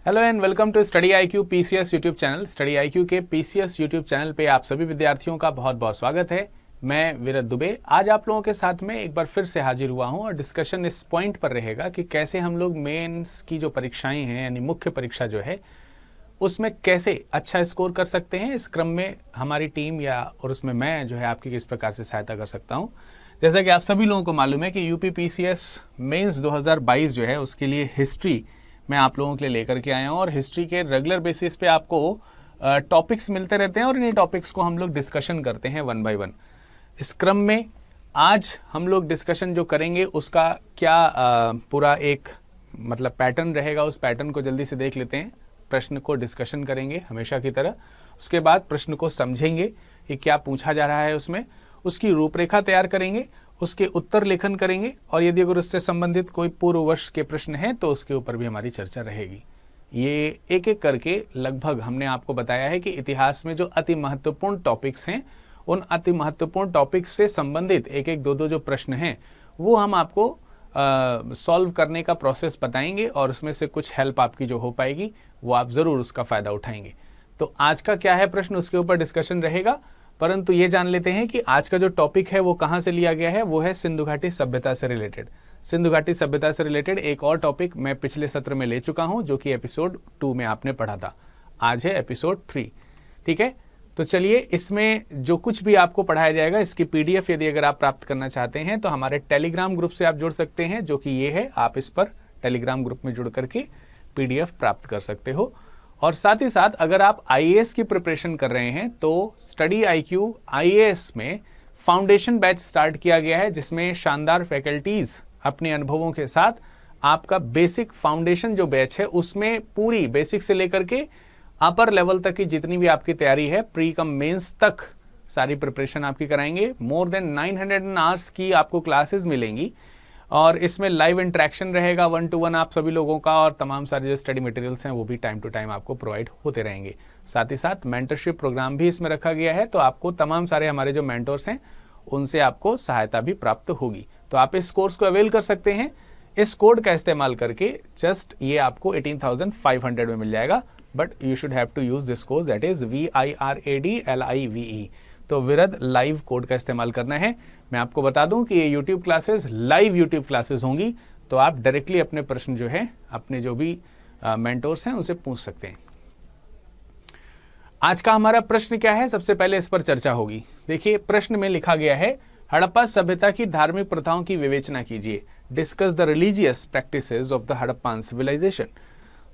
Hello and welcome to study IQ PCS YouTube channel. Study IQ के PCS YouTube channel पे आप सभी विद्यार्थियों का बहुत बहुत स्वागत है। मैं विरत दुबे आज आप लोगों के साथ में एक बार फिर से हाजिर हुआ हूं और डिस्कशन इस पॉइंट पर रहेगा कि कैसे हम लोग मेंस की जो परीक्षाएं हैं यानी मुख्य परीक्षा जो है उसमें कैसे अच्छा स्कोर कर सकते हैं। इस क्रम में हमारी टीम और उसमें मैं जो है आपकी किस प्रकार से सहायता कर सकता हूँ। जैसा कि आप सभी लोगों को मालूम है कि यूपी पीसीएस मेंस 2022 जो है उसके लिए हिस्ट्री मैं आप लोगों के लिए लेकर के आया हूँ और हिस्ट्री के रेगुलर बेसिस पे आपको टॉपिक्स मिलते रहते हैं और इन्हीं टॉपिक्स को हम लोग डिस्कशन करते हैं वन बाय वन। इस क्रम में आज हम लोग डिस्कशन जो करेंगे उसका क्या पूरा एक मतलब पैटर्न रहेगा, उस पैटर्न को जल्दी से देख लेते हैं। प्रश्न को डिस्कशन करेंगे हमेशा की तरह, उसके बाद प्रश्न को समझेंगे कि क्या पूछा जा रहा है, उसमें उसकी रूपरेखा तैयार करेंगे, उसके उत्तर लेखन करेंगे और यदि अगर उससे संबंधित कोई पूर्व वर्ष के प्रश्न हैं तो उसके ऊपर भी हमारी चर्चा रहेगी। ये एक एक करके लगभग हमने आपको बताया है कि इतिहास में जो अति महत्वपूर्ण टॉपिक्स हैं उन अति महत्वपूर्ण टॉपिक्स से संबंधित एक एक दो जो प्रश्न हैं वो हम आपको सॉल्व करने का प्रोसेस बताएंगे और उसमें से कुछ हेल्प आपकी जो हो पाएगी वो आप ज़रूर उसका फ़ायदा उठाएंगे। तो आज का क्या है प्रश्न उसके ऊपर डिस्कशन रहेगा, परंतु ये जान लेते हैं कि आज का जो टॉपिक है वो कहाँ से लिया गया है। वो है सिंधु घाटी सभ्यता से रिलेटेड। सिंधु घाटी सभ्यता से रिलेटेड एक और टॉपिक मैं पिछले सत्र में ले चुका हूँ जो कि एपिसोड 2 में आपने पढ़ा था। आज है एपिसोड 3। ठीक है, तो चलिए इसमें जो कुछ भी आपको पढ़ाया जाएगा इसकी पीडीएफ यदि अगर आप प्राप्त करना चाहते हैं तो हमारे टेलीग्राम ग्रुप से आप जुड़ सकते हैं, जो कि ये है। आप इस पर टेलीग्राम ग्रुप में जुड़ करके पीडीएफ प्राप्त कर सकते हो। और साथ ही साथ अगर आप आईएएस की प्रिपरेशन कर रहे हैं तो स्टडी आईक्यू आईएएस में फाउंडेशन बैच स्टार्ट किया गया है, जिसमें शानदार फैकल्टीज अपने अनुभवों के साथ आपका बेसिक फाउंडेशन जो बैच है उसमें पूरी बेसिक से लेकर के अपर लेवल तक की जितनी भी आपकी तैयारी है प्री कम मेंस तक सारी प्रिपरेशन आपकी कराएंगे। मोर देन 900 आवर्स की आपको क्लासेस मिलेंगी और इसमें लाइव इंटरेक्शन रहेगा 1 to 1 आप सभी लोगों का, और तमाम सारे जो स्टडी मटेरियल्स हैं वो भी टाइम टू टाइम आपको प्रोवाइड होते रहेंगे। साथ ही साथ मेंटरशिप प्रोग्राम भी इसमें रखा गया है, तो आपको तमाम सारे हमारे जो मेंटर्स हैं उनसे आपको सहायता भी प्राप्त होगी। तो आप इस कोर्स को अवेल कर सकते हैं। इस कोड का इस्तेमाल करके जस्ट ये आपको 18,500 में मिल जाएगा, but you should have to use this course, that is VIRADLIVE। तो विरद लाइव कोड का इस्तेमाल करना है। मैं आपको बता दूं कि ये YouTube classes live YouTube classes होंगी, तो आप डायरेक्टली अपने प्रश्न जो है अपने जो भी मेंटोर्स हैं उनसे पूछ सकते हैं। आज का हमारा प्रश्न क्या है, सबसे पहले इस पर चर्चा होगी। देखिए प्रश्न में लिखा गया है, हड़प्पा सभ्यता की धार्मिक प्रथाओं की विवेचना कीजिए। Discuss the religious practices of the Harappan civilisation.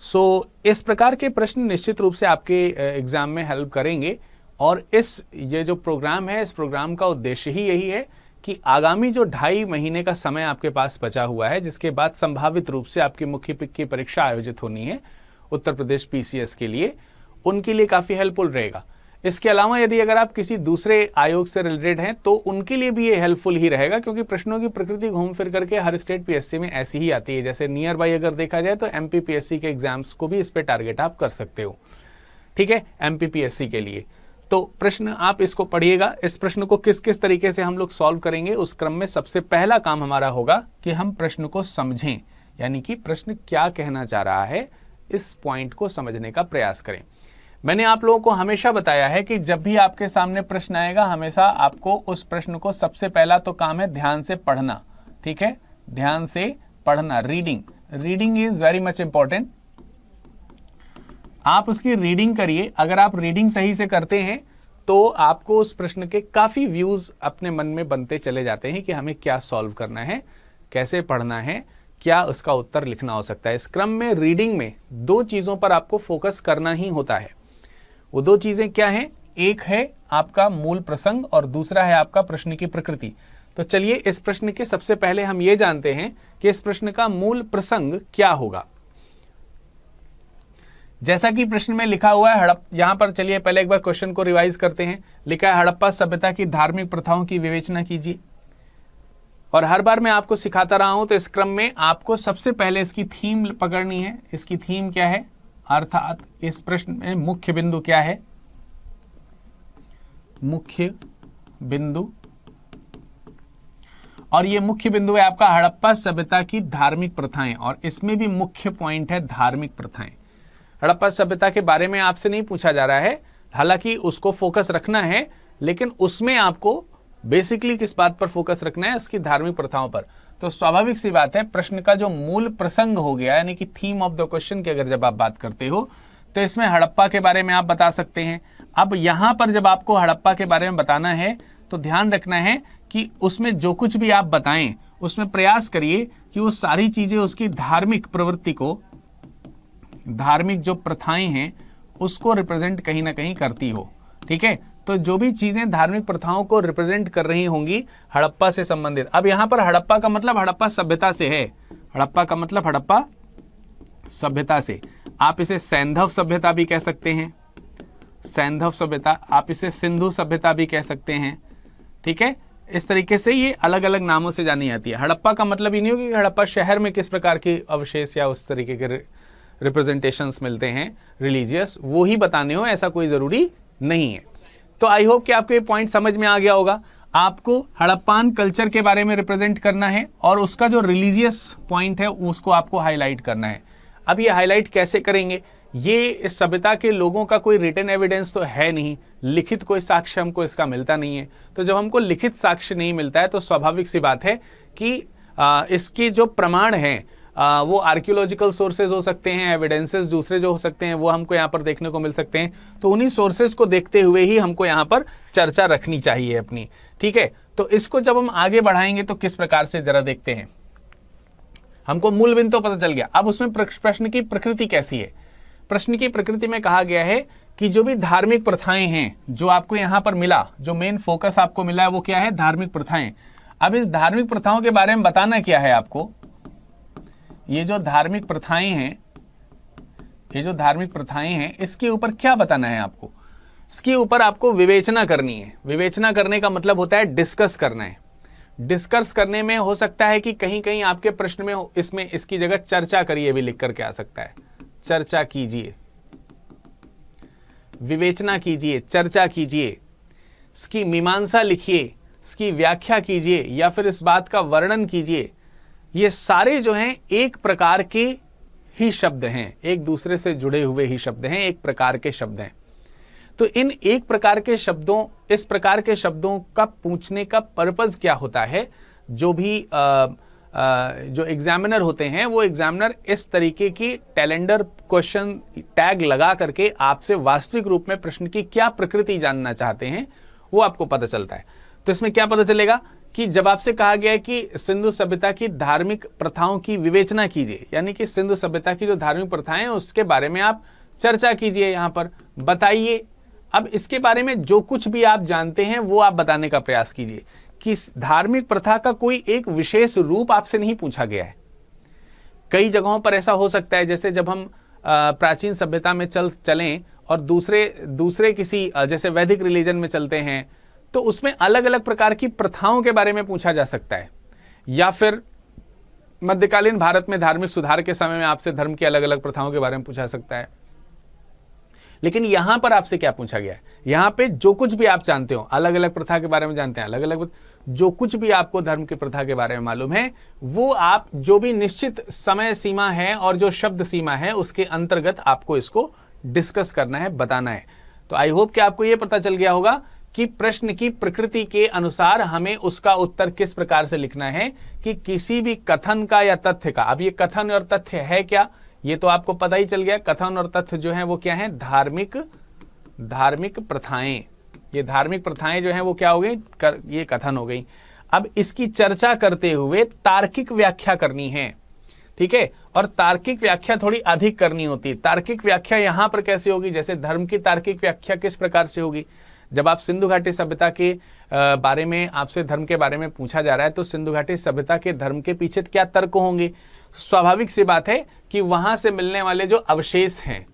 So इस प्रकार के प्रश्न निश्चित रूप से आपके एग्जाम में हेल्प करेंगे और ये जो प्रोग्राम है इस प्रोग्राम का उद्देश्य ही यही है कि आगामी जो 2.5 महीने का समय आपके पास बचा हुआ है, जिसके बाद संभावित रूप से आपकी मुख्य की परीक्षा आयोजित होनी है उत्तर प्रदेश पीसीएस के लिए, उनके लिए काफ़ी हेल्पफुल रहेगा। इसके अलावा यदि अगर आप किसी दूसरे आयोग से रिलेटेड हैं तो उनके लिए भी ये हेल्पफुल ही रहेगा, क्योंकि प्रश्नों की प्रकृति घूम फिर करके हर स्टेट पीएससी में ऐसी ही आती है। जैसे नियर बाई अगर देखा जाए तो एमपी पीएससी के एग्जाम्स को भी इस पर टारगेट आप कर सकते हो। ठीक है, एमपी पीएससी के लिए तो प्रश्न आप इसको पढ़िएगा। इस प्रश्न को किस किस तरीके से हम लोग सॉल्व करेंगे उस क्रम में सबसे पहला काम हमारा होगा कि हम प्रश्न को समझें, यानी कि प्रश्न क्या कहना चाह रहा है इस पॉइंट को समझने का प्रयास करें। मैंने आप लोगों को हमेशा बताया है कि जब भी आपके सामने प्रश्न आएगा हमेशा आपको उस प्रश्न को सबसे पहला तो काम है ध्यान से पढ़ना। ठीक है, ध्यान से पढ़ना, reading is very much important. आप उसकी रीडिंग करिए। अगर आप रीडिंग सही से करते हैं तो आपको उस प्रश्न के काफ़ी व्यूज़ अपने मन में बनते चले जाते हैं कि हमें क्या सॉल्व करना है, कैसे पढ़ना है, क्या उसका उत्तर लिखना हो सकता है। इस क्रम में रीडिंग में 2 चीज़ों पर आपको फोकस करना ही होता है। वो 2 चीज़ें क्या हैं, एक है आपका मूल प्रसंग और दूसरा है आपका प्रश्न की प्रकृति। तो चलिए इस प्रश्न के सबसे पहले हम ये जानते हैं कि इस प्रश्न का मूल प्रसंग क्या होगा। जैसा कि प्रश्न में लिखा हुआ है यहां पर चलिए पहले एक बार क्वेश्चन को रिवाइज करते हैं। लिखा है हड़प्पा सभ्यता की धार्मिक प्रथाओं की विवेचना कीजिए। और हर बार मैं आपको सिखाता रहा हूं तो इस क्रम में आपको सबसे पहले इसकी थीम पकड़नी है। इसकी थीम क्या है, अर्थात इस प्रश्न में मुख्य बिंदु क्या है, मुख्य बिंदु, और ये मुख्य बिंदु है आपका हड़प्पा सभ्यता की धार्मिक प्रथाएं, और इसमें भी मुख्य पॉइंट है धार्मिक प्रथाएं। हड़प्पा सभ्यता के बारे में आपसे नहीं पूछा जा रहा है, हालांकि उसको फोकस रखना है, लेकिन उसमें आपको बेसिकली किस बात पर फोकस रखना है, उसकी धार्मिक प्रथाओं पर। तो स्वाभाविक सी बात है, प्रश्न का जो मूल प्रसंग हो गया, यानी कि थीम ऑफ द क्वेश्चन की अगर जब आप बात करते हो तो इसमें हड़प्पा के बारे में आप बता सकते हैं। अब यहां पर जब आपको हड़प्पा के बारे में बताना है तो ध्यान रखना है कि उसमें जो कुछ भी आप बताएं उसमें प्रयास करिए कि वो सारी चीजें उसकी धार्मिक प्रवृत्ति को, धार्मिक जो प्रथाएं हैं उसको रिप्रेजेंट कहीं ना कहीं करती हो। ठीक है, तो जो भी चीजें धार्मिक प्रथाओं को रिप्रेजेंट कर रही होंगी हड़प्पा से संबंधित। अब यहां पर हड़प्पा का मतलब हड़प्पा सभ्यता से है, हड़प्पा का मतलब हड़प्पा सभ्यता से। आप इसे सैंधव सभ्यता भी कह सकते हैं, सैंधव सभ्यता, आप इसे सिंधु सभ्यता भी कह सकते हैं। ठीक है, इस तरीके से ये अलग अलग नामों से जानी जाती है। हड़प्पा का मतलब ये नहीं होगी कि हड़प्पा शहर में किस प्रकार की अवशेष या उस तरीके के रिप्रेजेंटेशंस मिलते हैं रिलीजियस, वो ही बताने हो, ऐसा कोई जरूरी नहीं है। तो आई होप कि आपको ये पॉइंट समझ में आ गया होगा। आपको हड़प्पान कल्चर के बारे में रिप्रेजेंट करना है और उसका जो रिलीजियस पॉइंट है उसको आपको हाईलाइट करना है। अब ये हाईलाइट कैसे करेंगे, ये इस सभ्यता के लोगों का कोई रिटन एविडेंस तो है नहीं, लिखित कोई साक्ष्य हमको इसका मिलता नहीं है। तो जब हमको लिखित साक्ष्य नहीं मिलता है तो स्वाभाविक सी बात है कि इसके जो प्रमाण हैं वो आर्कियोलॉजिकल सोर्सेज हो सकते हैं, एविडेंसेस दूसरे जो हो सकते हैं वो हमको यहाँ पर देखने को मिल सकते हैं। तो उन्हीं सोर्सेज को देखते हुए ही हमको यहाँ पर चर्चा रखनी चाहिए अपनी। ठीक है, तो इसको जब हम आगे बढ़ाएंगे तो किस प्रकार से जरा देखते हैं। हमको मूल बिंदु तो पता चल गया, अब उसमें प्रश्न की प्रकृति कैसी है। प्रश्न की प्रकृति में कहा गया है कि जो भी धार्मिक प्रथाएं हैं, जो आपको यहाँ पर मिला, जो मेन फोकस आपको मिला है वो क्या है, धार्मिक प्रथाएं। अब इस धार्मिक प्रथाओं के बारे में बताना क्या है आपको, ये जो धार्मिक प्रथाएं हैं, ये जो धार्मिक प्रथाएं हैं इसके ऊपर क्या बताना है आपको, इसके ऊपर आपको विवेचना करनी है। विवेचना करने का मतलब होता है डिस्कस करना है। डिस्कस करने में हो सकता है कि कहीं कहीं आपके प्रश्न में इसमें इसकी जगह चर्चा करिए भी लिख करके आ सकता है, चर्चा कीजिए, विवेचना कीजिए, चर्चा कीजिए, इसकी मीमांसा लिखिए, इसकी व्याख्या कीजिए या फिर इस बात का वर्णन कीजिए। ये सारे जो हैं एक प्रकार के ही शब्द हैं, एक दूसरे से जुड़े हुए ही शब्द हैं, एक प्रकार के शब्द हैं। तो इन एक प्रकार के शब्दों, इस प्रकार के शब्दों का पूछने का पर्पस क्या होता है, जो भी जो एग्जामिनर होते हैं वो एग्जामिनर इस तरीके की कैलेंडर क्वेश्चन टैग लगा करके आपसे वास्तविक रूप में प्रश्न की क्या प्रकृति जानना चाहते हैं वो आपको पता चलता है। तो इसमें क्या पता चलेगा कि जब आपसे कहा गया है कि सिंधु सभ्यता की धार्मिक प्रथाओं की विवेचना कीजिए, यानी कि सिंधु सभ्यता की जो धार्मिक प्रथाएं हैं उसके बारे में आप चर्चा कीजिए, यहाँ पर बताइए। अब इसके बारे में जो कुछ भी आप जानते हैं वो आप बताने का प्रयास कीजिए कि धार्मिक प्रथा का कोई एक विशेष रूप आपसे नहीं पूछा गया है। कई जगहों पर ऐसा हो सकता है, जैसे जब हम प्राचीन सभ्यता में चलें और दूसरे किसी जैसे वैदिक रिलीजन में चलते हैं तो उसमें अलग अलग प्रकार की प्रथाओं के बारे में पूछा जा सकता है, या फिर मध्यकालीन भारत में धार्मिक सुधार के समय में आपसे धर्म की अलग अलग प्रथाओं के बारे में पूछा सकता है। लेकिन यहां पर आपसे क्या पूछा गया है, यहां पे जो कुछ भी आप जानते हो, अलग अलग प्रथा के बारे में जानते हैं, अलग अलग जो कुछ भी आपको धर्म की प्रथा के बारे में मालूम है वो आप जो भी निश्चित समय सीमा है और जो शब्द सीमा है उसके अंतर्गत आपको इसको डिस्कस करना है, बताना है। तो आई होप कि आपको यह पता चल गया होगा कि प्रश्न की प्रकृति के अनुसार हमें उसका उत्तर किस प्रकार से लिखना है कि किसी भी कथन का या तथ्य का। अब ये कथन और तथ्य है क्या, ये तो आपको पता ही चल गया। कथन और तथ्य जो है वो क्या है, धार्मिक प्रथाएं। ये धार्मिक प्रथाएं जो हैं वो क्या हो गई, ये कथन हो गई। अब इसकी चर्चा करते हुए तार्किक व्याख्या करनी है, ठीक है। और तार्किक व्याख्या थोड़ी अधिक करनी होती है। तार्किक व्याख्या यहां पर कैसे होगी, जैसे धर्म की तार्किक व्याख्या किस प्रकार से होगी। जब आप सिंधु घाटी सभ्यता के बारे में, आपसे धर्म के बारे में पूछा जा रहा है तो सिंधु घाटी सभ्यता के धर्म के पीछे क्या तर्क होंगे। स्वाभाविक सी बात है कि वहां से मिलने वाले जो अवशेष हैं,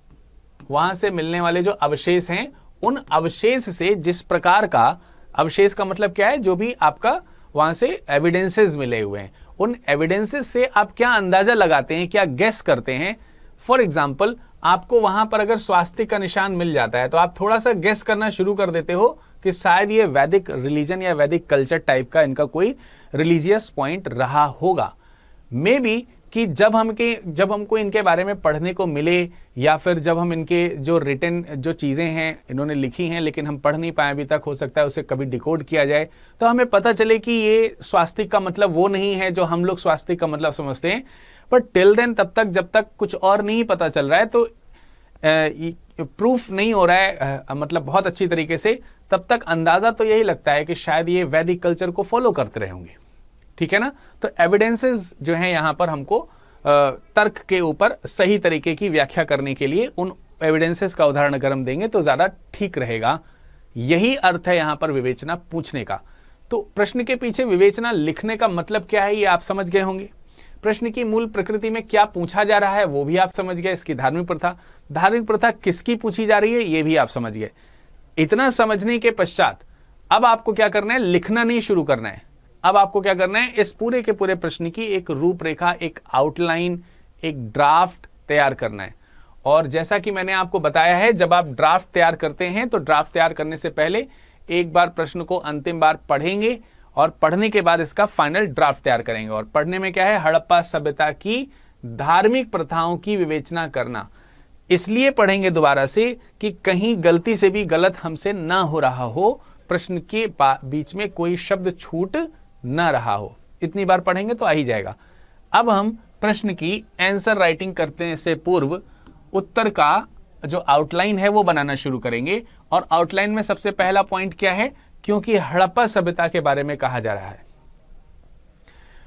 वहां से मिलने वाले जो अवशेष हैं, उन अवशेष से जिस प्रकार का, अवशेष का मतलब क्या है, जो भी आपका वहां से एविडेंसेस मिले हुए हैं, उन एविडेंसेस से आप क्या अंदाजा लगाते हैं, क्या गेस करते हैं। फॉर एग्जाम्पल, आपको वहां पर अगर स्वास्तिक का निशान मिल जाता है तो आप थोड़ा सा गेस करना शुरू कर देते हो कि शायद ये वैदिक रिलीजन या वैदिक कल्चर टाइप का इनका कोई रिलीजियस पॉइंट रहा होगा। मे बी कि जब हमको इनके बारे में पढ़ने को मिले, या फिर जब हम इनके जो रिटन जो चीज़ें हैं इन्होंने लिखी हैं लेकिन हम पढ़ नहीं पाए अभी तक, हो सकता है उसे कभी डिकोड किया जाए, तो हमें पता चले कि ये स्वास्तिक का मतलब वो नहीं है जो हम लोग स्वास्तिक का मतलब समझते हैं। बट टिल देन, तब तक जब तक कुछ और नहीं पता चल रहा है, तो प्रूफ नहीं हो रहा है मतलब बहुत अच्छी तरीके से, तब तक अंदाजा तो यही लगता है कि शायद ये वैदिक कल्चर को फॉलो करते रहे होंगे। ठीक है ना। तो एविडेंसेस जो हैं यहाँ पर हमको तर्क के ऊपर सही तरीके की व्याख्या करने के लिए उन एविडेंसेस का उदाहरण अगर हम देंगे तो ज्यादा ठीक रहेगा। यही अर्थ है यहाँ पर विवेचना पूछने का। तो प्रश्न के पीछे विवेचना लिखने का मतलब क्या है ये आप समझ गए होंगे। प्रश्न की मूल प्रकृति में क्या पूछा जा रहा है वो भी आप समझ गए। इसकी धार्मिक प्रथा किसकी पूछी जा रही है ये भी आप समझ गए। इतना समझने के पश्चात अब आपको क्या करना है, लिखना नहीं शुरू करना है। अब आपको क्या करना है, इस पूरे के पूरे प्रश्न की एक रूपरेखा, एक आउटलाइन, एक ड्राफ्ट तैयार करना है। और जैसा कि मैंने आपको बताया है, जब आप ड्राफ्ट तैयार करते हैं तो ड्राफ्ट तैयार करने से पहले एक बार प्रश्न को अंतिम बार पढ़ेंगे और पढ़ने के बाद इसका फाइनल ड्राफ्ट तैयार करेंगे। और पढ़ने में क्या है, हड़प्पा सभ्यता की धार्मिक प्रथाओं की विवेचना करना। इसलिए पढ़ेंगे दोबारा से कि कहीं गलती से भी गलत हमसे ना हो रहा हो, प्रश्न के बीच में कोई शब्द छूट ना रहा हो। इतनी बार पढ़ेंगे तो आ ही जाएगा। अब हम प्रश्न की आंसर राइटिंग करने से पूर्व उत्तर का जो आउटलाइन है वो बनाना शुरू करेंगे। और आउटलाइन में सबसे पहला पॉइंट क्या है, क्योंकि हड़प्पा सभ्यता के बारे में कहा जा रहा है,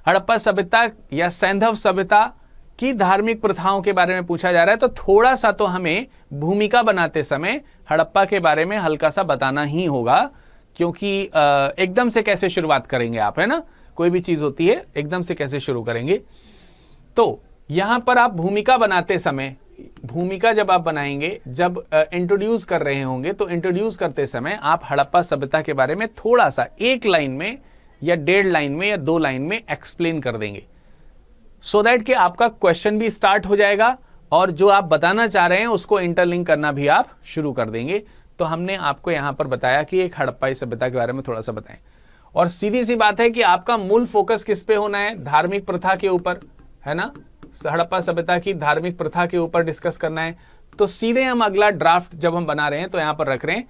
हड़प्पा सभ्यता या सैंधव सभ्यता की धार्मिक प्रथाओं के बारे में पूछा जा रहा है, तो थोड़ा सा तो हमें भूमिका बनाते समय हड़प्पा के बारे में हल्का सा बताना ही होगा। क्योंकि एकदम से कैसे शुरुआत करेंगे आप, है ना, कोई भी चीज होती है एकदम से कैसे शुरू करेंगे। तो यहां पर आप भूमिका बनाते समय, भूमिका जब आप बनाएंगे, जब इंट्रोड्यूस कर रहे होंगे, तो इंट्रोड्यूस करते समय आप हड़प्पा सभ्यता के बारे में थोड़ा सा एक लाइन में या 1.5 लाइन में या 2 लाइन में एक्सप्लेन कर देंगे, सो दैट कि आपका क्वेश्चन भी स्टार्ट हो जाएगा और जो आप बताना चाह रहे हैं उसको इंटरलिंक करना भी आप शुरू कर देंगे। तो हमने आपको यहां पर बताया कि एक हड़प्पाई सभ्यता के बारे में थोड़ा सा बताएं। और सीधी सी बात है कि आपका मूल फोकस किस पे होना है, धार्मिक प्रथा के ऊपर, है ना, हड़प्पा सभ्यता की धार्मिक प्रथा के ऊपर डिस्कस करना है। तो सीधे हम अगला ड्राफ्ट जब हम बना रहे हैं तो यहां पर रख रहे हैं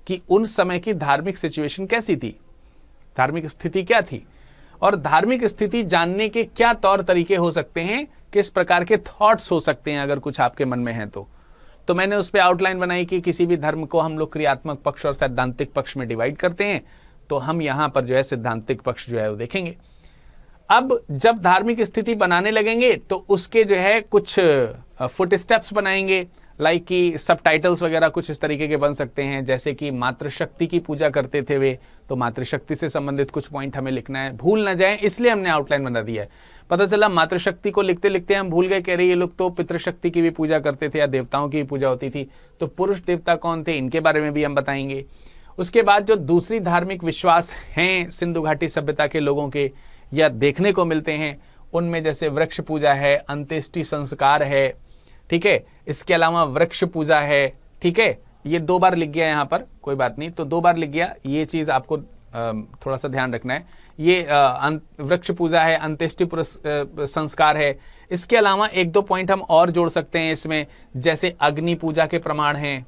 कि उन समय की धार्मिक सिचुएशन कैसी थी, धार्मिक स्थिति क्या थी, और धार्मिक स्थिति जानने के क्या तौर तरीके हो सकते हैं, किस प्रकार के थॉट्स हो सकते हैं अगर कुछ आपके मन में है तो मैंने उस पर आउटलाइन बनाई कि किसी भी धर्म को हम लोग क्रियात्मक पक्ष और सैद्धांतिक पक्ष में डिवाइड करते हैं। तो हम यहां पर जो है सिद्धांतिक पक्ष जो है वो देखेंगे। अब जब धार्मिक स्थिति बनाने लगेंगे तो उसके जो है कुछ फुट स्टेप्स बनाएंगे, लाइक कि सबटाइटल्स वगैरह कुछ इस तरीके के बन सकते हैं। जैसे कि मातृशक्ति की पूजा करते थे वे, तो मातृशक्ति से संबंधित कुछ पॉइंट हमें लिखना है, भूल ना जाए इसलिए हमने आउटलाइन बना दिया है। पता चला मातृशक्ति को लिखते लिखते हम भूल गए, कह रहे ये लोग तो पितृशक्ति की भी पूजा करते थे या देवताओं की भी पूजा होती थी, तो पुरुष देवता कौन थे इनके बारे में भी हम बताएंगे। उसके बाद जो दूसरी धार्मिक विश्वास हैं सिंधु घाटी सभ्यता के लोगों के या देखने को मिलते हैं, उनमें जैसे वृक्ष पूजा है, अंत्येष्टि संस्कार है, ठीक है, इसके अलावा वृक्ष पूजा है, ठीक है, ये 2 बार लिख गया यहाँ पर, कोई बात नहीं, तो 2 बार लिख गया, ये चीज आपको थोड़ा सा ध्यान रखना है। ये वृक्ष पूजा है, अंत्येष्टि संस्कार है। इसके अलावा 1-2 पॉइंट हम और जोड़ सकते हैं इसमें, जैसे अग्नि पूजा के प्रमाण हैं,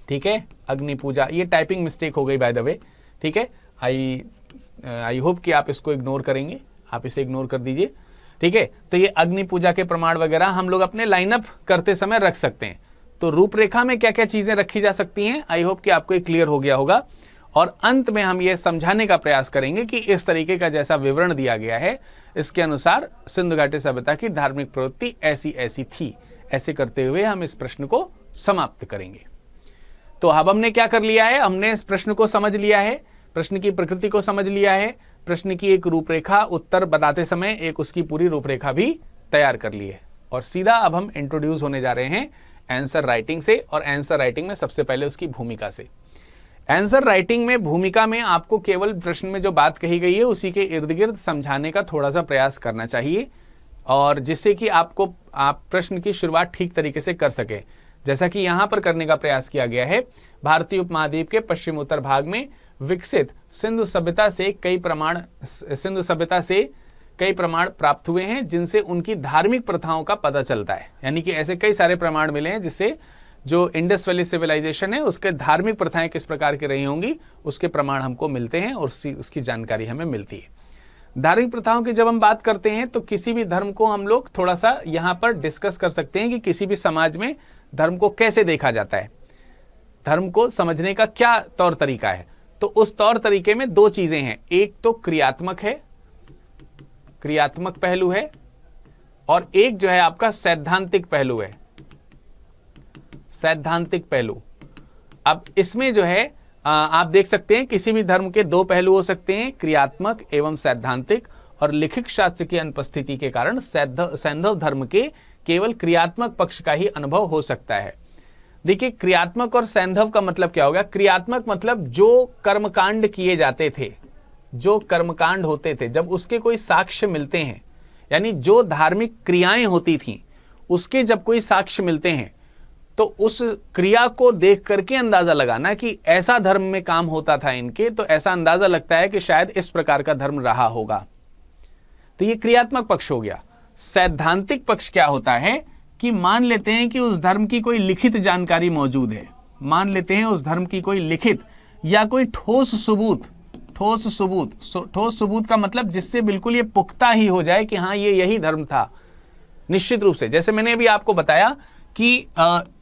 ठीक है, अग्नि पूजा, ये टाइपिंग मिस्टेक हो गई बाय द वे, ठीक है, आई होप कि आप इसको इग्नोर करेंगे, आप इसे इग्नोर कर दीजिए, ठीक है। तो ये अग्नि पूजा के प्रमाण वगैरह हम लोग अपने लाइनअप करते समय रख सकते हैं। तो रूपरेखा में क्या क्या चीजें रखी जा सकती हैं, आई होप कि आपको ये क्लियर हो गया होगा। और अंत में हम ये समझाने का प्रयास करेंगे कि इस तरीके का जैसा विवरण दिया गया है, इसके अनुसार सिंधु घाटी सभ्यता की धार्मिक प्रवृत्ति ऐसी ऐसी थी। ऐसे करते हुए हम इस प्रश्न को समाप्त करेंगे। तो अब हमने क्या कर लिया है, हमने इस प्रश्न को समझ लिया है, प्रश्न की प्रकृति को समझ लिया है, प्रश्न की एक रूपरेखा उत्तर बताते समय एक उसकी पूरी रूपरेखा भी तैयार कर ली है। और सीधा अब हम इंट्रोड्यूस होने जा रहे हैं आंसर राइटिंग से, और आंसर राइटिंग में सबसे पहले उसकी भूमिका से। आंसर राइटिंग में भूमिका में आपको केवल प्रश्न में जो बात कही गई है उसी के इर्द गिर्द समझाने का थोड़ा सा प्रयास करना चाहिए, और जिससे कि आप प्रश्न की शुरुआत ठीक तरीके से कर सके। जैसा कि यहां पर करने का प्रयास किया गया है, भारतीय उपमहाद्वीप के पश्चिम उत्तर भाग में विकसित सिंधु सभ्यता से कई प्रमाण प्राप्त हुए हैं जिनसे उनकी धार्मिक प्रथाओं का पता चलता है। यानी कि ऐसे कई सारे प्रमाण मिले हैं जिससे जो इंडस वैली सिविलाइजेशन है उसके धार्मिक प्रथाएं किस प्रकार की रही होंगी उसके प्रमाण हमको मिलते हैं और उसकी जानकारी हमें मिलती है। धार्मिक प्रथाओं की जब हम बात करते हैं तो किसी भी धर्म को हम लोग थोड़ा सा यहाँ पर डिस्कस कर सकते हैं कि किसी भी समाज में धर्म को कैसे देखा जाता है, धर्म को समझने का क्या तौर तरीका है। तो उस तौर तरीके में दो चीजें हैं, एक तो क्रियात्मक है, क्रियात्मक पहलू है, और एक जो है आपका सैद्धांतिक पहलू है, सैद्धांतिक पहलू। अब इसमें जो है आप देख सकते हैं किसी भी धर्म के दो पहलू हो सकते हैं, क्रियात्मक एवं सैद्धांतिक, और लिखित शास्त्र की अनुपस्थिति के कारण सैंधव धर्म के केवल क्रियात्मक पक्ष का ही अनुभव हो सकता है। देखिए, क्रियात्मक और सैंधव का मतलब क्या होगा? क्रियात्मक मतलब जो कर्मकांड किए जाते थे, जो कर्मकांड होते थे, जब उसके कोई साक्ष्य मिलते हैं, यानी जो धार्मिक क्रियाएं होती थीं उसके जब कोई साक्ष्य मिलते हैं तो उस क्रिया को देख करके अंदाजा लगाना कि ऐसा धर्म में काम होता था इनके, तो ऐसा अंदाजा लगता है कि शायद इस प्रकार का धर्म रहा होगा। तो ये क्रियात्मक पक्ष हो गया। सैद्धांतिक पक्ष क्या होता है कि मान लेते हैं कि उस धर्म की कोई लिखित जानकारी मौजूद है, मान लेते हैं उस धर्म की कोई लिखित या कोई ठोस सबूत, ठोस सबूत का मतलब जिससे बिल्कुल ये पुख्ता ही हो जाए कि हाँ ये यही धर्म था। निश्चित रूप से जैसे मैंने अभी आपको बताया कि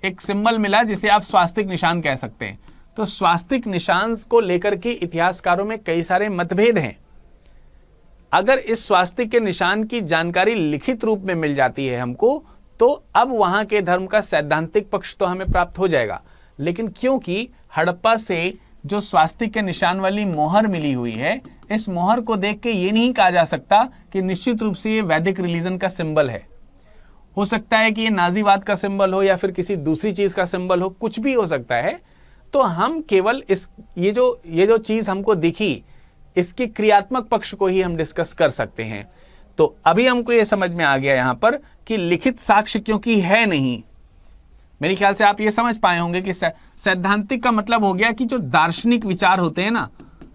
एक सिंबल मिला जिसे आप स्वास्तिक निशान कह सकते हैं, तो स्वास्तिक निशान को लेकर के इतिहासकारों में कई सारे मतभेद हैं। अगर इस स्वास्तिक के निशान की जानकारी लिखित रूप में मिल जाती है हमको, तो अब वहां के धर्म का सैद्धांतिक पक्ष तो हमें प्राप्त हो जाएगा। लेकिन क्योंकि हड़प्पा से जो स्वास्तिक के निशान वाली मोहर मिली हुई है, इस मोहर को देख के ये नहीं कहा जा सकता कि निश्चित रूप से ये वैदिक रिलीजन का सिंबल है। हो सकता है कि ये नाजीवाद का सिंबल हो या फिर किसी दूसरी चीज का सिंबल हो, कुछ भी हो सकता है। तो हम केवल ये जो चीज हमको दिखी, इसके क्रियात्मक पक्ष को ही हम डिस्कस कर सकते हैं। तो अभी हमको ये समझ में आ गया यहां पर कि लिखित साक्ष्य क्योंकि है नहीं, मेरे ख्याल से आप ये समझ पाए होंगे कि सैद्धांतिक का मतलब हो गया कि जो दार्शनिक विचार होते हैं ना,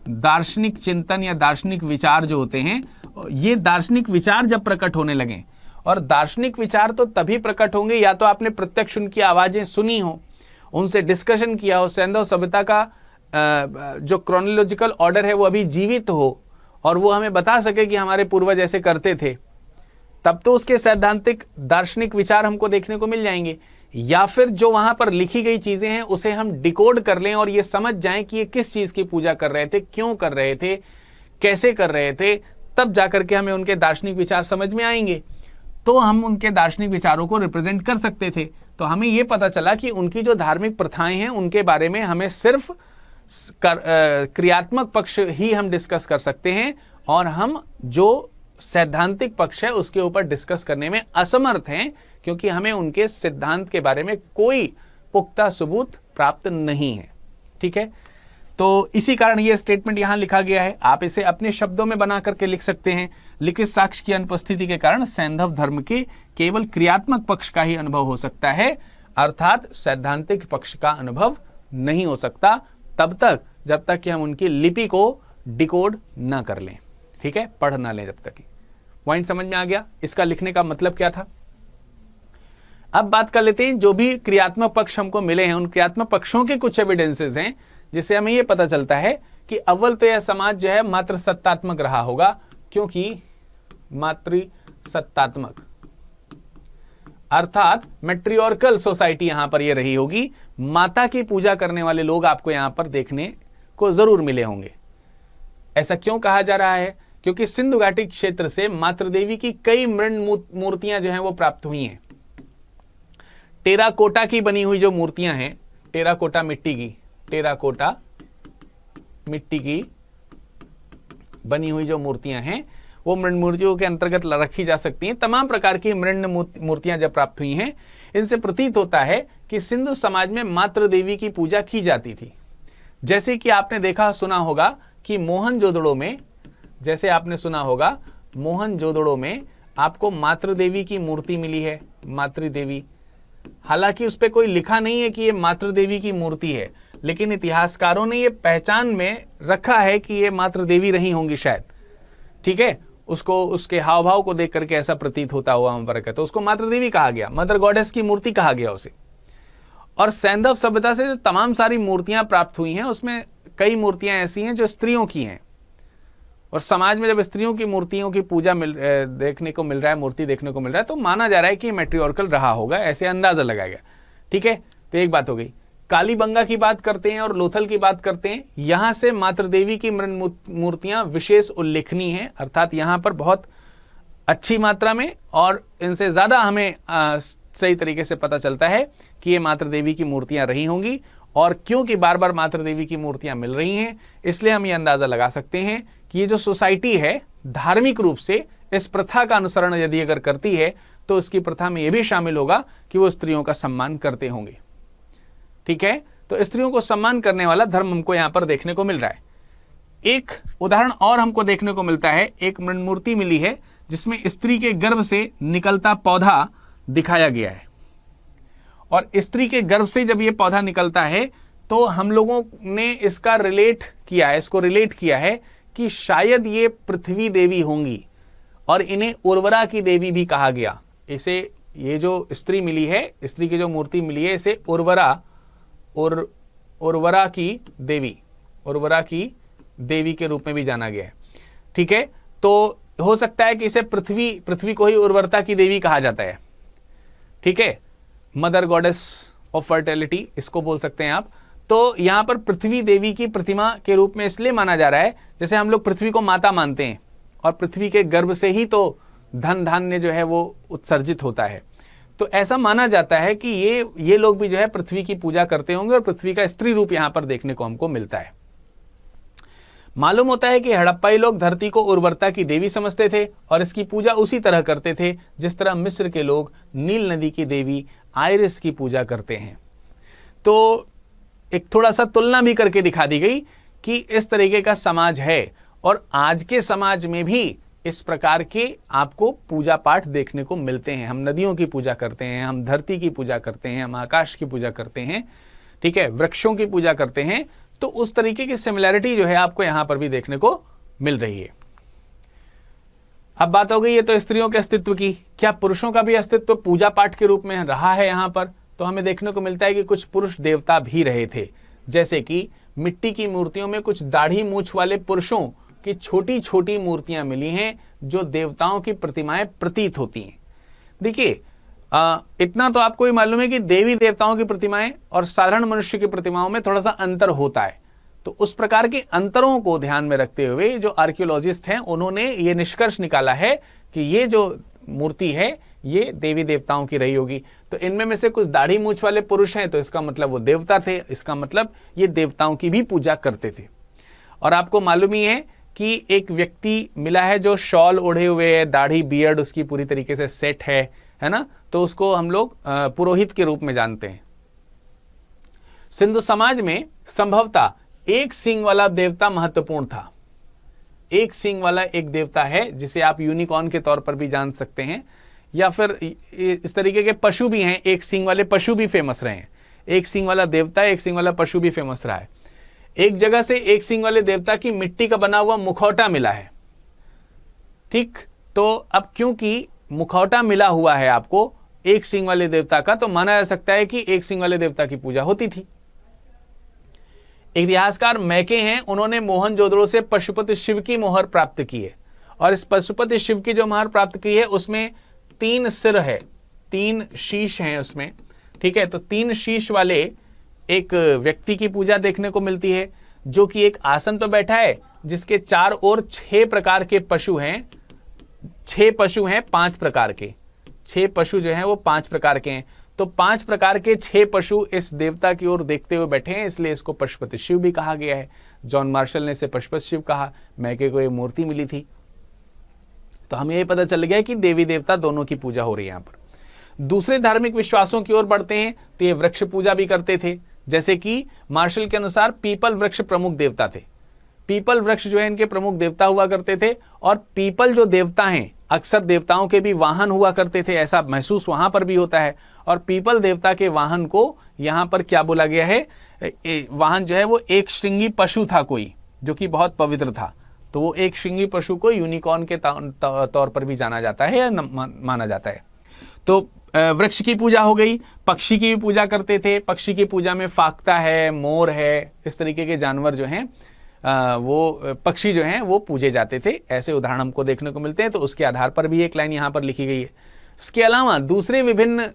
दार्शनिक चिंतन या दार्शनिक विचार जो होते हैं, ये दार्शनिक विचार जब प्रकट होने लगे, और दार्शनिक विचार तो तभी प्रकट होंगे या तो आपने प्रत्यक्ष उनकी आवाजें सुनी हो, उनसे डिस्कशन किया हो, सैंधव सभ्यता का जो क्रोनोलॉजिकल ऑर्डर है वो अभी जीवित हो और वो हमें बता सके कि हमारे पूर्वज ऐसे करते थे, तब तो उसके सैद्धांतिक दार्शनिक विचार हमको देखने को मिल जाएंगे। या फिर जो वहां पर लिखी गई चीजें हैं उसे हम डिकोड कर लें और ये समझ जाएं कि ये किस चीज की पूजा कर रहे थे, क्यों कर रहे थे, कैसे कर रहे थे, तब जाकर के हमें उनके दार्शनिक विचार समझ में आएंगे। तो हम उनके दार्शनिक विचारों को रिप्रेजेंट कर सकते थे। तो हमें यह पता चला कि उनकी जो धार्मिक प्रथाएं हैं उनके बारे में हमें सिर्फ क्रियात्मक पक्ष ही हम डिस्कस कर सकते हैं, और हम जो सैद्धांतिक पक्ष है उसके ऊपर डिस्कस करने में असमर्थ हैं, क्योंकि हमें उनके सिद्धांत के बारे में कोई पुख्ता सबूत प्राप्त नहीं है। ठीक है, तो इसी कारण यह स्टेटमेंट यहां लिखा गया है। आप इसे अपने शब्दों में बना करके लिख सकते हैं। लिखित साक्ष्य की अनुपस्थिति के कारण सैंधव धर्म के केवल क्रियात्मक पक्ष का ही अनुभव हो सकता है, अर्थात सैद्धांतिक पक्ष का अनुभव नहीं हो सकता तब तक जब तक कि हम उनकी लिपि को डिकोड ना कर लें। ठीक है, पढ़ ना लें जब तक। पॉइंट समझ में आ गया इसका लिखने का मतलब क्या था। अब बात कर लेते हैं जो भी क्रियात्मक पक्ष हमको मिले हैं, उन क्रियात्मक पक्षों के कुछ एविडेंसेस हैं जिससे हमें यह पता चलता है कि अव्वल तो यह समाज जो है मात्र सत्तात्मक रहा होगा, क्योंकि मातृसत्तात्मक अर्थात मैट्रियोर्कल सोसाइटी यहां पर यह रही होगी। माता की पूजा करने वाले लोग आपको यहां पर देखने को जरूर मिले होंगे। ऐसा क्यों कहा जा रहा है? क्योंकि सिंधु घाटी क्षेत्र से मातृदेवी की कई मृण मूर्तियां जो हैं वो प्राप्त हुई हैं। टेराकोटा की बनी हुई जो मूर्तियां हैं, टेराकोटा मिट्टी की बनी हुई जो मूर्तियां हैं वो मृण मूर्तियों के अंतर्गत रखी जा सकती हैं। तमाम प्रकार की मृण मूर्तियां जब प्राप्त हुई हैं, इनसे प्रतीत होता है कि सिंधु समाज में मातृ देवी की पूजा की जाती थी। जैसे कि आपने देखा सुना होगा कि मोहनजोदड़ो में, जैसे आपने सुना होगा मोहनजोदड़ो में आपको मातृ देवी की मूर्ति मिली है, मातृ देवी। हालांकि उस पर कोई लिखा नहीं है कि ये मातृ देवी की मूर्ति है, लेकिन इतिहासकारों ने ये पहचान में रखा है कि ये मातृ देवी रही होंगी शायद। ठीक है, उसको उसके हाव भाव को देख करके ऐसा प्रतीत होता हुआ वहां पर, तो उसको मातृ देवी कहा गया, मदर गॉडेस की मूर्ति कहा गया उसे। और सैंधव सभ्यता से जो तमाम सारी मूर्तियां प्राप्त हुई हैं उसमें कई मूर्तियां ऐसी हैं जो स्त्रियों की हैं, और समाज में जब स्त्रियों की मूर्तियों की पूजा देखने को मिल रहा है, मूर्ति देखने को मिल रहा है, तो माना जा रहा है कि मैट्रियोर्कल रहा होगा, ऐसे अंदाजा लगाया गया। ठीक है, तो एक बात हो गई। कालीबंगा की बात करते हैं और लोथल की बात करते हैं, यहां से मातृ देवी की मृण मूर्तियां विशेष उल्लेखनीय हैं, अर्थात यहां पर बहुत अच्छी मात्रा में और इनसे ज्यादा हमें सही तरीके से पता चलता है कि ये मातृ देवी की मूर्तियां रही होंगी। और क्योंकि बार बार मातृ देवी की मूर्तियां मिल रही हैं, इसलिए हम ये अंदाजा लगा सकते हैं कि ये जो सोसाइटी है धार्मिक रूप से इस प्रथा का अनुसरण यदि अगर करती है तो उसकी प्रथा में यह भी शामिल होगा कि वो स्त्रियों का सम्मान करते होंगे। ठीक है, तो स्त्रियों को सम्मान करने वाला धर्म हमको यहां पर देखने को मिल रहा है। एक उदाहरण और हमको देखने को मिलता है, एक मृण मूर्ति मिली है जिसमें स्त्री के गर्भ से निकलता पौधा दिखाया गया है। और स्त्री के गर्भ से जब ये पौधा निकलता है तो हम लोगों ने इसका रिलेट किया है, इसको रिलेट किया है कि शायद ये पृथ्वी देवी होंगी और इन्हें उर्वरा की देवी भी कहा गया। इसे ये जो स्त्री मिली है, स्त्री की जो मूर्ति मिली है, इसे उर्वरा की देवी के रूप में भी जाना गया है। ठीक है, तो हो सकता है कि इसे पृथ्वी को ही उर्वरता की देवी कहा जाता है। ठीक है, मदर गॉडेस ऑफ फर्टिलिटी इसको बोल सकते हैं आप। तो यहां पर पृथ्वी देवी की प्रतिमा के रूप में इसलिए माना जा रहा है, जैसे हम लोग पृथ्वी को माता मानते हैं और पृथ्वी के गर्भ से ही तो धन धान्य जो है वो उत्सर्जित होता है। तो ऐसा माना जाता है कि ये लोग भी जो है पृथ्वी की पूजा करते होंगे और पृथ्वी का स्त्री रूप यहां पर देखने को हमको मिलता है। मालूम होता है कि हड़प्पाई लोग धरती को उर्वरता की देवी समझते थे और इसकी पूजा उसी तरह करते थे जिस तरह मिस्र के लोग नील नदी की देवी आइरिस की पूजा करते हैं। तो एक थोड़ा सा तुलना भी करके दिखा दी गई कि इस तरीके का समाज है और आज के समाज में भी इस प्रकार के आपको पूजा पाठ देखने को मिलते हैं। हम नदियों की पूजा करते हैं, हम धरती की पूजा करते हैं, हम आकाश की पूजा करते हैं, ठीक है, वृक्षों की पूजा करते हैं। तो उस तरीके की सिमिलैरिटी जो है आपको यहां पर भी देखने को मिल रही है। अब बात हो गई है तो स्त्रियों के अस्तित्व की, क्या पुरुषों का भी अस्तित्व पूजा पाठ के रूप में रहा है यहां पर? तो हमें देखने को मिलता है कि कुछ पुरुष देवता भी रहे थे, जैसे कि मिट्टी की मूर्तियों में कुछ दाढ़ी मूछ वाले पुरुषों की छोटी छोटी मूर्तियां मिली हैं जो देवताओं की प्रतिमाएं प्रतीत होती हैं। देखिए इतना तो आपको ही मालूम है कि देवी देवताओं की प्रतिमाएं और साधारण मनुष्य की प्रतिमाओं में थोड़ा सा अंतर होता है। तो उस प्रकार के अंतरों को ध्यान में रखते हुए जो आर्कियोलॉजिस्ट हैं उन्होंने ये निष्कर्ष निकाला है कि ये जो मूर्ति है ये देवी देवताओं की रही होगी। तो इनमें में से कुछ दाढ़ी मूछ वाले पुरुष हैं तो इसका मतलब वो देवता थे, इसका मतलब ये देवताओं की भी पूजा करते थे। और आपको मालूम ही है कि एक व्यक्ति मिला है जो शॉल ओढ़े हुए है, दाढ़ी बियर्ड उसकी पूरी तरीके से सेट है ना, तो उसको हम लोग पुरोहित के रूप में जानते हैं। सिंधु समाज में संभवतः एक सींग वाला देवता महत्वपूर्ण था। एक सींग वाला एक देवता है जिसे आप यूनिकॉर्न के तौर पर भी जान सकते हैं, या फिर इस तरीके के पशु भी हैं, एक सींग वाले पशु भी फेमस रहे हैं। एक सींग वाला देवता, एक सींग वाला पशु भी फेमस रहा है। एक जगह से एक सींग वाले देवता की मिट्टी का बना हुआ मुखौटा मिला है। ठीक, तो अब क्योंकि मुखौटा मिला हुआ है आपको एक सींग वाले देवता का, तो माना जा सकता है कि एक सींग वाले देवता की पूजा होती थी। इतिहासकार मैके हैं, उन्होंने मोहनजोदड़ो से पशुपति शिव की मोहर प्राप्त की है और इस पशुपति शिव की जो मोहर प्राप्त की है उसमें 3 सिर है, 3 शीश हैं उसमें। ठीक है, तो 3 शीश वाले एक व्यक्ति की पूजा देखने को मिलती है जो कि एक आसन पर बैठा है जिसके 4 ओर 6 प्रकार के पशु हैं। 6 पशु हैं 5 प्रकार के, 6 पशु जो हैं वो 5 प्रकार के हैं। तो 5 प्रकार के 6 पशु इस देवता की ओर देखते हुए बैठे हैं, इसलिए इसको पशुपति शिव भी कहा गया है। जॉन मार्शल ने इसे पशुपति शिव कहा। मैके को ये मूर्ति मिली थी, तो हमें यह पता चल गया कि देवी देवता दोनों की पूजा हो रही है यहाँ पर। दूसरे धार्मिक विश्वासों की ओर बढ़ते हैं तो ये वृक्ष पूजा भी करते थे, जैसे कि मार्शल के अनुसार पीपल वृक्ष प्रमुख देवता थे। पीपल वृक्ष जो है इनके प्रमुख देवता हुआ करते थे और पीपल जो देवता हैं अक्सर देवताओं के भी वाहन हुआ करते थे, ऐसा महसूस वहां पर भी होता है। और पीपल देवता के वाहन को यहां पर क्या बोला गया है, वाहन जो है वो एक श्रृंगी पशु था कोई, जो कि बहुत पवित्र था। तो वो एक श्रृंगी पशु को यूनिकॉर्न के तौर पर भी जाना जाता है या माना जाता है। तो वृक्ष की पूजा हो गई, पक्षी की भी पूजा करते थे। पक्षी की पूजा में फाख्ता है, मोर है, इस तरीके के जानवर जो हैं वो पक्षी जो हैं वो पूजे जाते थे। ऐसे उदाहरण हमको देखने को मिलते हैं। तो उसके आधार पर भी एक लाइन यहाँ पर लिखी गई है। इसके अलावा दूसरे विभिन्न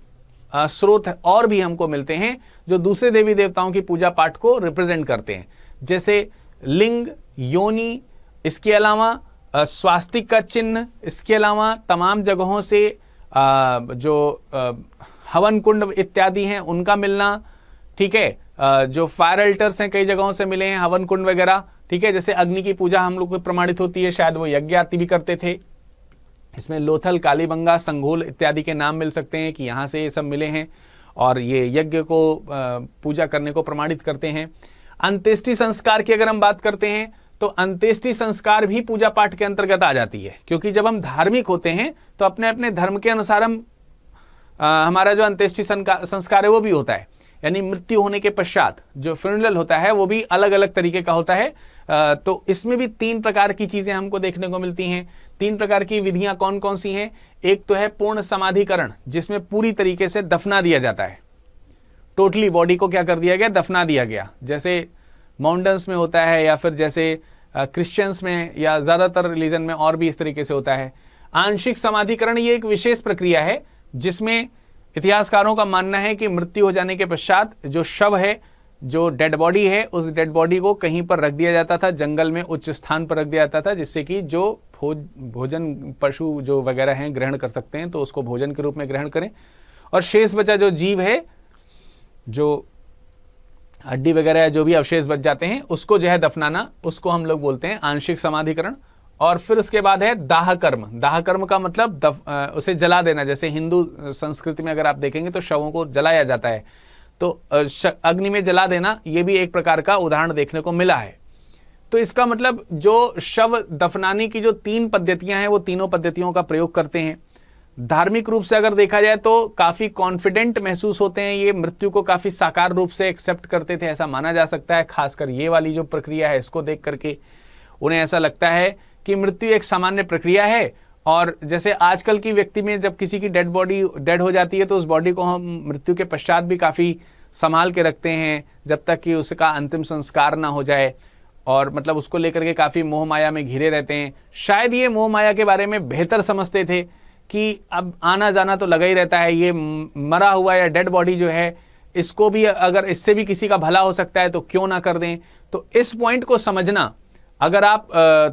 स्रोत और भी हमको मिलते हैं जो दूसरे देवी देवताओं की पूजा पाठ को रिप्रेजेंट करते हैं, जैसे लिंग, योनि, इसके अलावा स्वास्तिक का चिन्ह, इसके अलावा तमाम जगहों से जो हवन कुंड इत्यादि हैं उनका मिलना, ठीक है। जो फायर अल्टर्स हैं कई जगहों से मिले हैं, हवन कुंड वगैरह, ठीक है। जैसे अग्नि की पूजा हम लोग को प्रमाणित होती है, शायद वो यज्ञ आदि भी करते थे। इसमें लोथल, कालीबंगा, संघोल इत्यादि के नाम मिल सकते हैं कि यहाँ से ये सब मिले हैं और ये यज्ञ को पूजा करने को प्रमाणित करते हैं। अंत्येष्टि संस्कार की अगर हम बात करते हैं तो अंत्येष्टि संस्कार भी पूजा पाठ के अंतर्गत आ जाती है, क्योंकि जब हम धार्मिक होते हैं तो अपने अपने धर्म के अनुसार हम हमारा जो अंत्येष्टि संस्कार है वो भी होता है। यानी मृत्यु होने के पश्चात जो फ्यूनरल होता है वो भी अलग अलग तरीके का होता है। तो इसमें भी 3 प्रकार की चीजें हमको देखने को मिलती हैं। 3 प्रकार की विधियां कौन कौन सी हैं? एक तो है पूर्ण समाधिकरण, जिसमें पूरी तरीके से दफना दिया जाता है। टोटली बॉडी को क्या कर दिया गया? दफना दिया गया। जैसे माउंटेन्स में होता है या फिर जैसे क्रिश्चियंस में या ज्यादातर रिलीजन में और भी इस तरीके से होता है। आंशिक समाधिकरण ये एक विशेष प्रक्रिया है जिसमें इतिहासकारों का मानना है कि मृत्यु हो जाने के पश्चात जो शव है, जो डेड बॉडी है, उस डेड बॉडी को कहीं पर रख दिया जाता था, जंगल में उच्च स्थान पर रख दिया जाता था, जिससे कि जो भोजन पशु जो वगैरह हैं ग्रहण कर सकते हैं तो उसको भोजन के रूप में ग्रहण करें। और शेष बचा जो जीव है, जो हड्डी वगैरह जो भी अवशेष बच जाते हैं, उसको जो है दफनाना, उसको हम लोग बोलते हैं आंशिक समाधिकरण। और फिर उसके बाद है दाह कर्म। दाह कर्म का मतलब उसे जला देना। जैसे हिंदू संस्कृति में अगर आप देखेंगे तो शवों को जलाया जाता है, तो अग्नि में जला देना ये भी एक प्रकार का उदाहरण देखने को मिला है। तो इसका मतलब जो शव दफनाने की जो 3 पद्धतियां हैं वो तीनों पद्धतियों का प्रयोग करते हैं। धार्मिक रूप से अगर देखा जाए तो काफी कॉन्फिडेंट महसूस होते हैं, ये मृत्यु को काफी साकार रूप से एक्सेप्ट करते थे, ऐसा माना जा सकता है। खासकर ये वाली जो प्रक्रिया है इसको देख करके उन्हें ऐसा लगता है कि मृत्यु एक सामान्य प्रक्रिया है। और जैसे आजकल की व्यक्ति में जब किसी की डेड हो जाती है तो उस बॉडी को हम मृत्यु के पश्चात भी काफ़ी संभाल के रखते हैं जब तक कि उसका अंतिम संस्कार ना हो जाए, और मतलब उसको लेकर के काफ़ी मोह माया में घिरे रहते हैं। शायद ये मोह माया के बारे में बेहतर समझते थे कि अब आना जाना तो लगा ही रहता है, ये मरा हुआ या डेड बॉडी जो है इसको भी अगर इससे भी किसी का भला हो सकता है तो क्यों ना कर दें। तो इस पॉइंट को समझना, अगर आप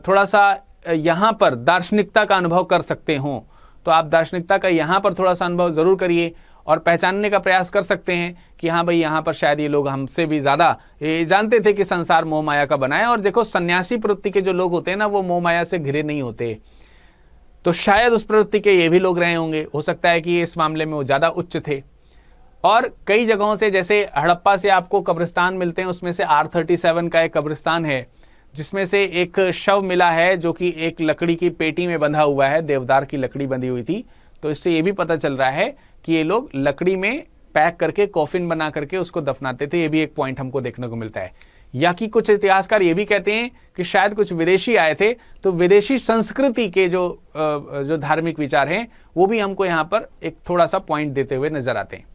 थोड़ा सा यहाँ पर दार्शनिकता का अनुभव कर सकते हो तो आप दार्शनिकता का यहाँ पर थोड़ा सा अनुभव ज़रूर करिए और पहचानने का प्रयास कर सकते हैं कि हाँ भाई यहाँ पर शायद ये लोग हमसे भी ज़्यादा जानते थे कि संसार मोह माया का बना है। और देखो सन्यासी प्रवृत्ति के जो लोग होते हैं ना, वो मोह माया से घिरे नहीं होते, तो शायद उस प्रवृत्ति के ये भी लोग रहे होंगे। हो सकता है कि इस मामले में वो ज़्यादा उच्च थे। और कई जगहों से, जैसे हड़प्पा से आपको कब्रिस्तान मिलते हैं, उसमें से R37 का एक कब्रिस्तान है जिसमें से एक शव मिला है जो कि एक लकड़ी की पेटी में बंधा हुआ है, देवदार की लकड़ी बंधी हुई थी। तो इससे ये भी पता चल रहा है कि ये लोग लकड़ी में पैक करके कॉफिन बना करके उसको दफनाते थे। ये भी एक पॉइंट हमको देखने को मिलता है। या कि कुछ इतिहासकार ये भी कहते हैं कि शायद कुछ विदेशी आए थे, तो विदेशी संस्कृति के जो धार्मिक विचार हैं वो भी हमको यहाँ पर एक थोड़ा सा पॉइंट देते हुए नजर आते हैं।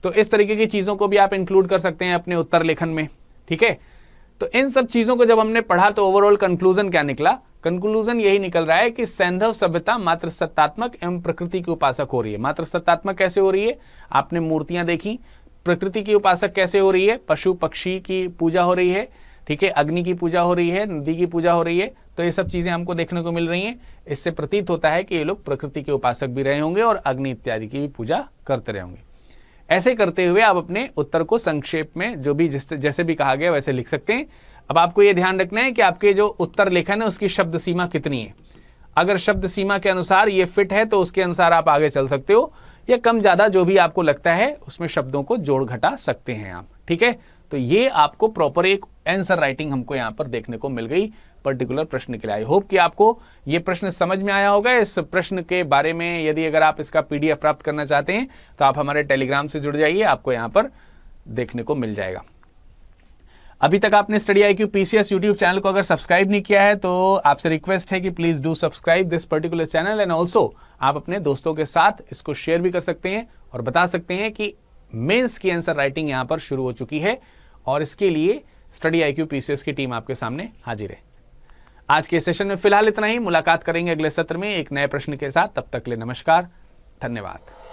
तो इस तरीके की चीज़ों को भी आप इंक्लूड कर सकते हैं अपने उत्तर लेखन में, ठीक है। तो इन सब चीज़ों को जब हमने पढ़ा तो ओवरऑल कंक्लूजन क्या निकला? कंक्लूजन यही निकल रहा है कि सैंधव सभ्यता मात्र सत्तात्मक एवं प्रकृति की उपासक हो रही है। मात्र सत्तात्मक कैसे हो रही है? आपने मूर्तियां देखी। प्रकृति की उपासक कैसे हो रही है? पशु पक्षी की पूजा हो रही है, ठीक है, अग्नि की पूजा हो रही है, नदी की पूजा हो रही है। तो ये सब चीजें हमको देखने को मिल रही हैं। इससे प्रतीत होता है कि ये लोग प्रकृति के उपासक भी रहे होंगे और अग्नि इत्यादि की भी पूजा करते रहे होंगे। ऐसे करते हुए आप अपने उत्तर को संक्षेप में जो भी जैसे भी कहा गया वैसे लिख सकते हैं। अब आपको ये ध्यान रखना है कि आपके जो उत्तर लेखन है उसकी शब्द सीमा कितनी है। अगर शब्द सीमा के अनुसार ये फिट है तो उसके अनुसार आप आगे चल सकते हो, या कम ज़्यादा जो भी आपको लगता है उसमें शब्दों को जोड़ घटा सकते हैं आप, ठीक है। तो ये आपको प्रॉपर एक आंसर राइटिंग हमको यहाँ पर देखने को मिल गई पर्टिकुलर प्रश्न के लिए। आई होप कि आपको ये प्रश्न समझ में आया होगा। इस प्रश्न के बारे में यदि अगर आप इसका PDF प्राप्त करना चाहते हैं तो आप हमारे टेलीग्राम से जुड़ जाइए, आपको यहाँ पर देखने को मिल जाएगा। अभी तक आपने study IQ PCS YouTube channel को अगर सब्सक्राइब नहीं किया है तो आपसे रिक्वेस्ट है कि please do subscribe this particular channel and also आप अपने दोस्तों के साथ इसको शेयर भी कर सकते हैं और बता सकते हैं कि मेंस की आंसर राइटिंग यहां पर शुरू हो चुकी है और इसके लिए स्टडी IQ PCS की टीम आपके सामने हाजिर है। आज के सेशन में फिलहाल इतना ही। मुलाकात करेंगे अगले सत्र में एक नए प्रश्न के साथ। तब तक के लिए नमस्कार, धन्यवाद।